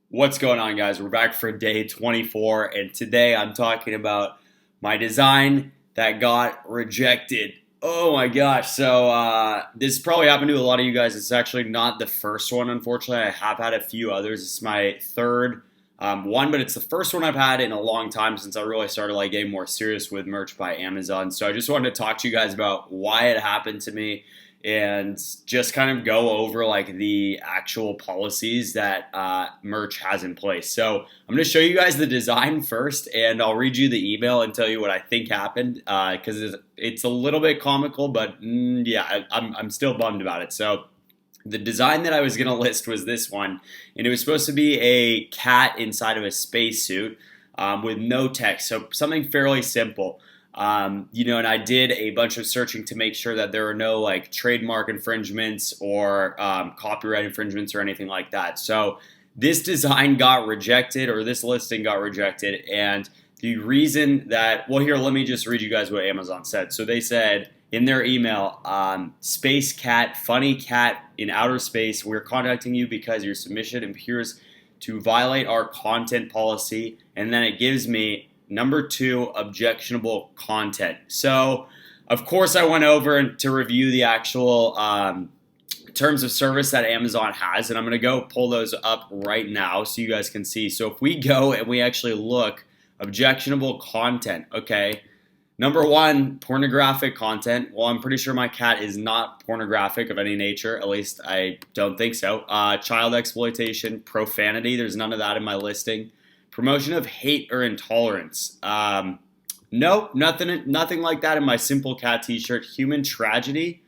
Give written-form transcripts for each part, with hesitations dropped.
What's going on, guys? We're back for day 24, and today I'm talking about my design that got rejected. Oh my gosh. This probably happened to a lot of you guys. It's actually not the first one, unfortunately. I have had a few others. It's my third one, but it's the first one I've had in a long time since I really started getting more serious with merch by Amazon. So I just wanted to talk to you guys about why it happened to me and just kind of go over the actual policies that merch has in place. So I'm going to show you guys the design first, and I'll read you the email and tell you what I think happened because it's a little bit comical, but yeah, I'm still bummed about it. So the design that I was going to list was this one, and it was supposed to be a cat inside of a spacesuit with no text, so something fairly simple. And I did a bunch of searching to make sure that there are no trademark infringements or copyright infringements or anything like that. So this design got rejected, or this listing got rejected, and the reason that, well, here, let me just read you guys what Amazon said. So they said in their email, space cat, funny cat in outer space, we're contacting you because your submission appears to violate our content policy, and then it gives me number 2, objectionable content. So, of course, I went over to review the actual terms of service that Amazon has, and I'm going to go pull those up right now so you guys can see. So if we go and we actually look, objectionable content, okay. Number 1, pornographic content. Well, I'm pretty sure my cat is not pornographic of any nature. At least I don't think so. Child exploitation, profanity. There's none of that in my listing. Promotion of hate or intolerance. No, nothing like that in my simple cat t-shirt. Human tragedy.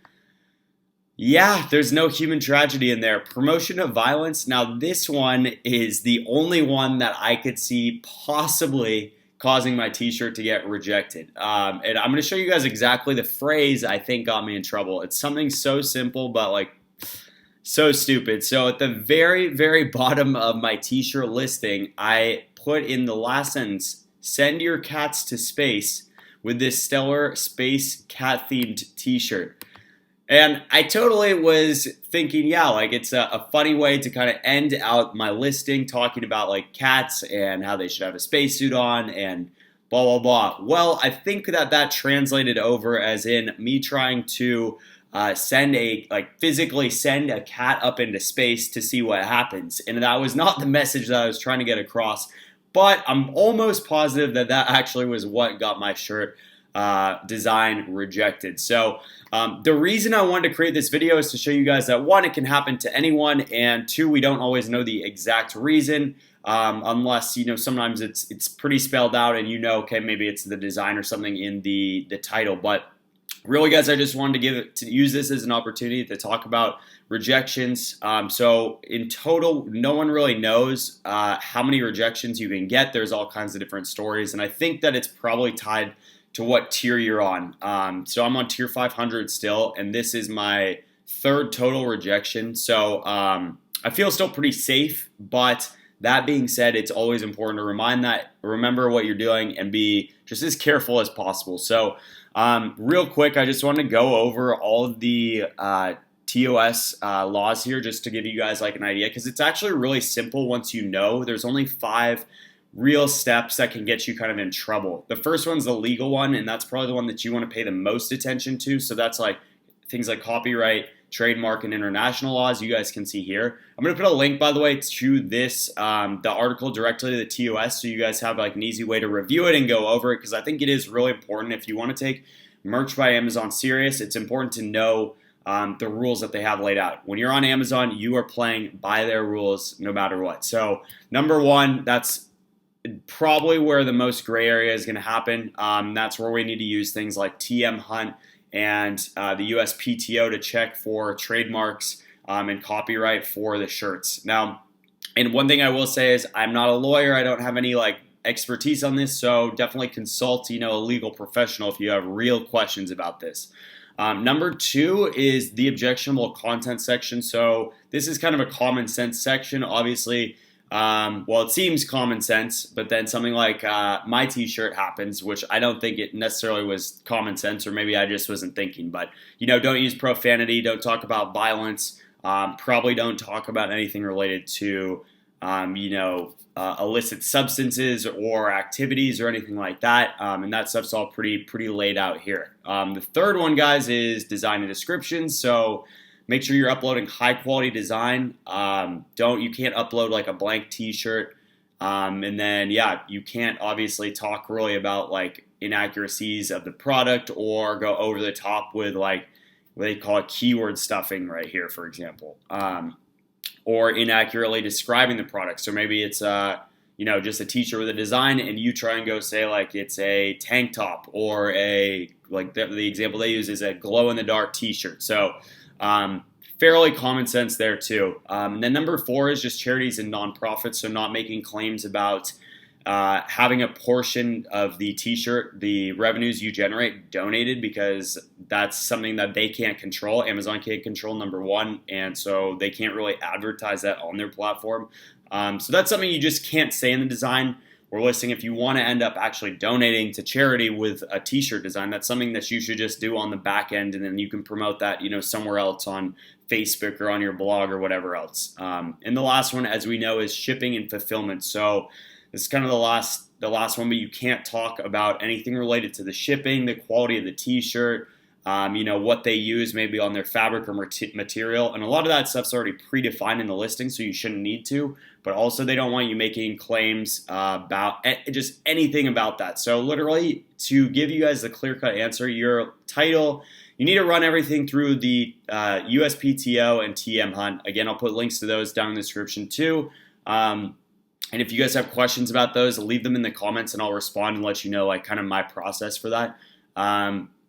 Yeah, there's no human tragedy in there. Promotion of violence. Now, this one is the only one that I could see possibly causing my t-shirt to get rejected. And I'm going to show you guys exactly the phrase I think got me in trouble. It's something so simple, but so stupid. So at the very, very bottom of my t-shirt listing, I put in the last sentence, send your cats to space with this stellar space cat themed t-shirt. And I totally was thinking, yeah, it's a funny way to kind of end out my listing, talking about cats and how they should have a spacesuit on and blah, blah, blah. Well, I think that translated over as in me trying to physically send a cat up into space to see what happens. And that was not the message that I was trying to get across. But I'm almost positive that actually was what got my shirt design rejected. So the reason I wanted to create this video is to show you guys that, 1, it can happen to anyone, and 2, we don't always know the exact reason unless, sometimes it's pretty spelled out and okay, maybe it's the design or something in the title. But really, guys, I just wanted to use this as an opportunity to talk about rejections. So in total, no one really knows how many rejections you can get. There's all kinds of different stories, and I think that it's probably tied to what tier you're on. So I'm on tier 500 still, and this is my 3rd total rejection. So I feel still pretty safe, but that being said, it's always important to remember what you're doing and be just as careful as possible. So real quick, I just want to go over all of the TOS laws here just to give you guys an idea, because it's actually really simple once you know. There's only 5 real steps that can get you kind of in trouble. The first one's the legal one, and that's probably the one that you want to pay the most attention to. So that's things like copyright, trademark, and international laws. You guys can see here. I'm going to put a link, by the way, to this, the article directly to the TOS, so you guys have an easy way to review it and go over it, because I think it is really important. If you want to take merch by Amazon serious, it's important to know the rules that they have laid out. When you're on Amazon, you are playing by their rules no matter what. So number 1, that's probably where the most gray area is going to happen. That's where we need to use things like TM Hunt and the USPTO to check for trademarks and copyright for the shirts. Now, and one thing I will say is I'm not a lawyer. I don't have any expertise on this, so definitely consult a legal professional if you have real questions about this. Number 2 is the objectionable content section. So this is kind of a common sense section. Obviously, well, it seems common sense, but then something like my t-shirt happens, which I don't think it necessarily was common sense, or maybe I just wasn't thinking. But, don't use profanity, don't talk about violence, probably don't talk about anything related to illicit substances or activities or anything like that. And that stuff's all pretty laid out here. The third one, guys, is design and description. So make sure you're uploading high quality design. You can't upload like a blank T-shirt. And then, yeah, you can't obviously talk really about like inaccuracies of the product or go over the top with like what they call it keyword stuffing right here, for example, or inaccurately describing the product. So maybe it's just a T-shirt with a design, and you try and go say like it's a tank top, or the example they use is a glow in the dark T-shirt. So fairly common sense there too. And then number 4 is just charities and nonprofits. So not making claims about having a portion of the T-shirt, the revenues you generate, donated, because that's something that they can't control. Amazon can't control, number 1, and so they can't really advertise that on their platform. So that's something you just can't say in the design or listing. If you want to end up actually donating to charity with a T-shirt design, that's something that you should just do on the back end, and then you can promote that somewhere else on Facebook or on your blog or whatever else. And the last one, as we know, is shipping and fulfillment. So this is kind of the last one, but you can't talk about anything related to the shipping, the quality of the T-shirt, what they use maybe on their fabric or material. And a lot of that stuff's already predefined in the listing, so you shouldn't need to. But also they don't want you making claims about just anything about that. So literally, to give you guys the clear-cut answer, your title, you need to run everything through the USPTO and TM Hunt. Again, I'll put links to those down in the description too. And if you guys have questions about those, leave them in the comments and I'll respond and let you know like kind of my process for that.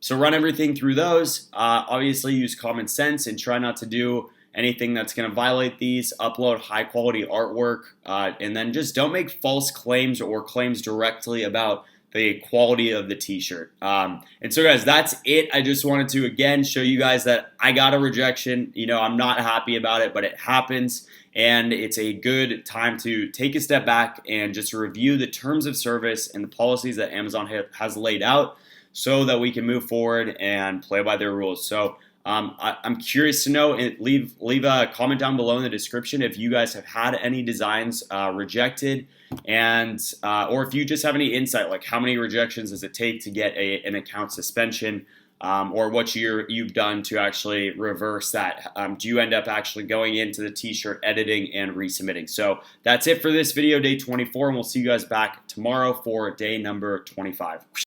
So run everything through those. Obviously use common sense and try not to do anything that's going to violate these. Upload high quality artwork, and then just don't make false claims or claims directly about the quality of the T-shirt. And so guys, that's it. I just wanted to again show you guys that I got a rejection. I'm not happy about it, but it happens. And it's a good time to take a step back and just review the terms of service and the policies that Amazon has laid out so that we can move forward and play by their rules. So I'm curious to know, and leave a comment down below in the description if you guys have had any designs rejected, and or if you just have any insight, like how many rejections does it take to get an account suspension, or what you've done to actually reverse that. Do you end up actually going into the T-shirt editing and resubmitting? So that's it for this video, day 24, and we'll see you guys back tomorrow for day number 25.